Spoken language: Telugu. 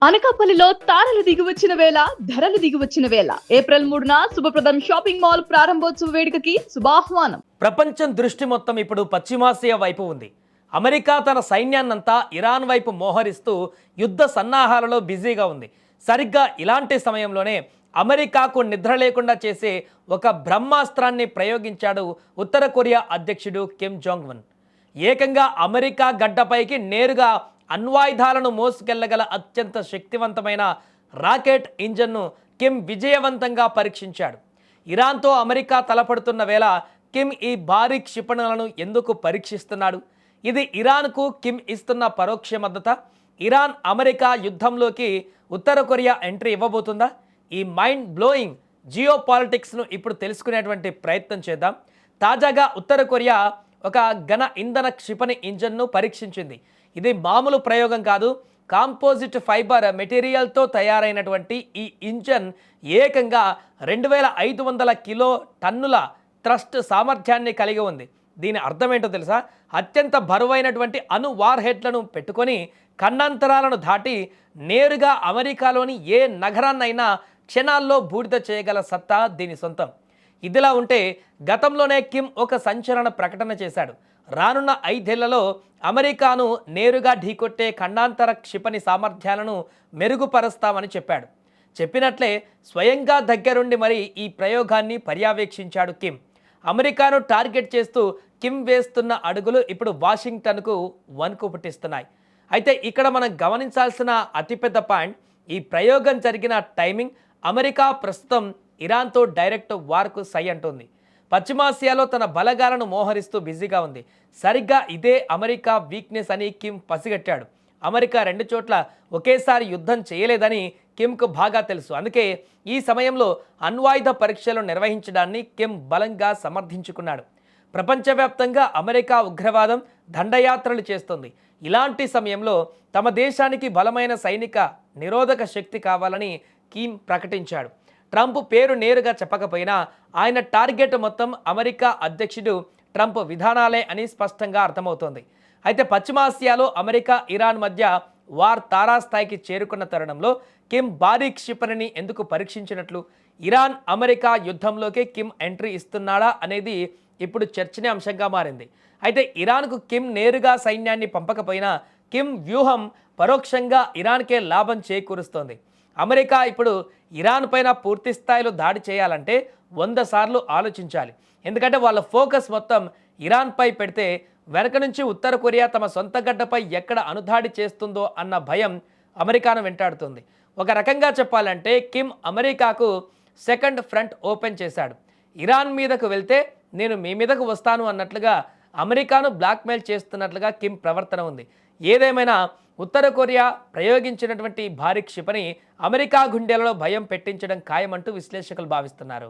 అనకాపల్లిలో తారలు దిగివచ్చిన వేళ ధరలు దిగివచ్చిన వేళ ఏప్రిల్ 3న శుభప్రదం షాపింగ్ మాల్ ప్రారంభోత్సవ వేడుకకి శుభాహ్వానం. ప్రపంచం దృష్టి మొత్తం ఇప్పుడు పశ్చిమాసియా వైపు ఉంది. అమెరికా తన సైన్యాన్నంతా ఇరాన్ వైపు మోహరిస్తూ యుద్ధ సన్నాహాలలో బిజీగా ఉంది. సరిగ్గా ఇలాంటి సమయంలోనే అమెరికాకు నిద్ర లేకుండా చేసే ఒక బ్రహ్మాస్త్రాన్ని ప్రయోగించాడు ఉత్తర కొరియా అధ్యక్షుడు కిమ్ జాంగ్ ఉన్. ఏకంగా అమెరికా గడ్డపైకి నేరుగా అణ్వాయుధాలను మోసుకెళ్లగల అత్యంత శక్తివంతమైన రాకెట్ ఇంజన్ను కిమ్ విజయవంతంగా పరీక్షించాడు. ఇరాన్తో అమెరికా తలపడుతున్న వేళ కిమ్ ఈ భారీ క్షిపణులను ఎందుకు పరీక్షిస్తున్నాడు? ఇది ఇరాన్కు కిమ్ ఇస్తున్న పరోక్ష మద్దతు. ఇరాన్ అమెరికా యుద్ధంలోకి ఉత్తర కొరియా ఎంట్రీ ఇవ్వబోతుందా? ఈ మైండ్ బ్లోయింగ్ జియో పాలిటిక్స్ను ఇప్పుడు తెలుసుకునేటువంటి ప్రయత్నం చేద్దాం. తాజాగా ఉత్తర కొరియా ఒక ఘన ఇంధన క్షిపణి ఇంజన్ను పరీక్షించింది. ఇది మామూలు ప్రయోగం కాదు. కాంపోజిట్ ఫైబర్ మెటీరియల్తో తయారైనటువంటి ఈ ఇంజన్ ఏకంగా 2500 కిలో టన్నుల థ్రస్ట్ సామర్థ్యాన్ని కలిగి ఉంది. దీని అర్థం ఏంటో తెలుసా? అత్యంత బరువైనటువంటి అణు వార్ హెడ్లను పెట్టుకొని ఖండాంతరాలను దాటి నేరుగా అమెరికాలోని ఏ నగరాన్నైనా క్షణాల్లో బూడిద చేయగల సత్తా దీని సొంతం. ఇదిలా ఉంటే గతంలోనే కిమ్ ఒక సంచలన ప్రకటన చేశాడు. రానున్న 5 ఏళ్లలో అమెరికాను నేరుగా ఢీకొట్టే ఖండాంతర క్షిపణి సామర్థ్యాలను మెరుగుపరుస్తామని చెప్పాడు. చెప్పినట్లే స్వయంగా దగ్గరుండి మరి ఈ ప్రయోగాన్ని పర్యవేక్షించాడు కిమ్. అమెరికాను టార్గెట్ చేస్తూ కిమ్ వేస్తున్న అడుగులు ఇప్పుడు వాషింగ్టన్కు వణుకు పుట్టిస్తున్నాయి. అయితే ఇక్కడ మనం గమనించాల్సిన అతిపెద్ద పాయింట్, ఈ ప్రయోగం జరిగిన టైమింగ్. అమెరికా ప్రస్తుతం ఇరాన్తో డైరెక్ట్ వార్కు సై అంటుంది. పశ్చిమాసియాలో తన బలగాలను మోహరిస్తూ బిజీగా ఉంది. సరిగ్గా ఇదే అమెరికా వీక్నెస్ అని కిమ్ పసిగట్టాడు. అమెరికా 2 చోట్ల ఒకేసారి యుద్ధం చేయలేదని కిమ్కు బాగా తెలుసు. అందుకే ఈ సమయంలో అణ్వాయుధ పరీక్షలు నిర్వహించడాన్ని కిమ్ బలంగా సమర్థించుకున్నాడు. ప్రపంచవ్యాప్తంగా అమెరికా ఉగ్రవాదం దండయాత్రలు చేస్తుంది. ఇలాంటి సమయంలో తమ దేశానికి బలమైన సైనిక నిరోధక శక్తి కావాలని కిమ్ ప్రకటించాడు. ట్రంప్ పేరు నేరుగా చెప్పకపోయినా ఆయన టార్గెట్ మొత్తం అమెరికా అధ్యక్షుడు ట్రంప్ విధానాలే అని స్పష్టంగా అర్థమవుతోంది. అయితే పశ్చిమాసియాలో అమెరికా ఇరాన్ మధ్య వార్ తారాస్థాయికి చేరుకున్న తరుణంలో కిమ్ భారీ క్షిపణిని ఎందుకు పరీక్షించినట్లు? ఇరాన్ అమెరికా యుద్ధంలోకి కిమ్ ఎంట్రీ ఇస్తున్నాడా అనేది ఇప్పుడు చర్చనీయాంశంగా మారింది. అయితే ఇరాన్కు కిమ్ నేరుగా సైన్యాన్ని పంపకపోయినా కిమ్ వ్యూహం పరోక్షంగా ఇరాన్కే లాభం చేకూరుస్తోంది. అమెరికా ఇప్పుడు ఇరాన్ పైన పూర్తి స్థాయిలో దాడి చేయాలంటే 100 సార్లు ఆలోచించాలి. ఎందుకంటే వాళ్ళ ఫోకస్ మొత్తం ఇరాన్పై పెడితే వెనక నుంచి ఉత్తర కొరియా తమ సొంత గడ్డపై ఎక్కడ అణుదాడి చేస్తుందో అన్న భయం అమెరికాను వెంటాడుతుంది. ఒక రకంగా చెప్పాలంటే కిమ్ అమెరికాకు సెకండ్ ఫ్రంట్ ఓపెన్ చేశాడు. ఇరాన్ మీదకు వెళ్తే నేను మీ మీదకు వస్తాను అన్నట్లుగా అమెరికాను బ్లాక్మెయిల్ చేస్తున్నట్లుగా కిమ్ ప్రవర్తన ఉంది. ఏదేమైనా ఉత్తర కొరియా ప్రయోగించినటువంటి భారీ క్షిపణి అమెరికా గుండెలలో భయం పెట్టించడం ఖాయమంటూ విశ్లేషకులు భావిస్తున్నారు.